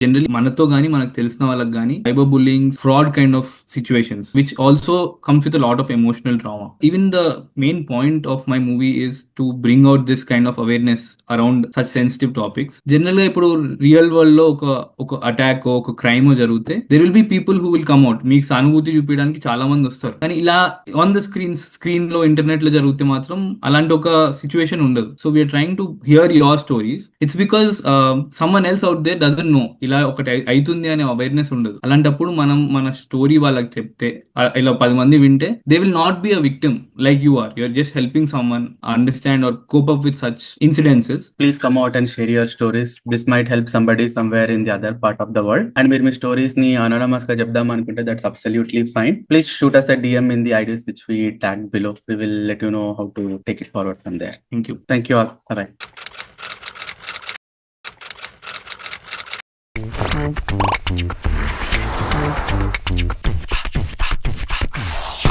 Generally, మనతో గానీ మనకు తెలిసిన వాళ్ళకి గానీ cyber bullying, fraud kind of situations which also comes with a lot of emotional trauma. Even the main point of my movie is to bring out this kind of awareness around such sensitive topics. Generally, ఇప్పుడు real world లో ఒక attack ఒక crime జరిగితే there will be people who will come out. మీకు సానుభూతి చూపించడానికి చాలా మంది వస్తారు, కానీ ఇలా ఆన్ ద స్క్రీన్ లో ఇంటర్నెట్ లో జరిగితే మాత్రం అలాంటి ఒక సిచ్యువేషన్ ఉండదు. So we're trying to hear your stories. It's because someone else out there doesn't know ఇలా ఒకటి అవుతుంది అనే అవేర్నెస్ ఉండదు. అలాంటప్పుడు మనం మన స్టోరీ వాళ్ళకి చెప్తే ఇలా 10 మంది వింటే they will not be a victim like you are. You're just helping someone understand or cope up with such incidences. Please come out and share your stories. This might help somebody somewhere in the other part of the world. And మీరు మీ stories ని anonymous గా చెప్దాం అనుకుంటే that's absolutely fine. Please shoot us a DM in the IDs which we tagged below. We will let you know how to take it forward from there. Thank you. Thank you all. Bye. Thank you.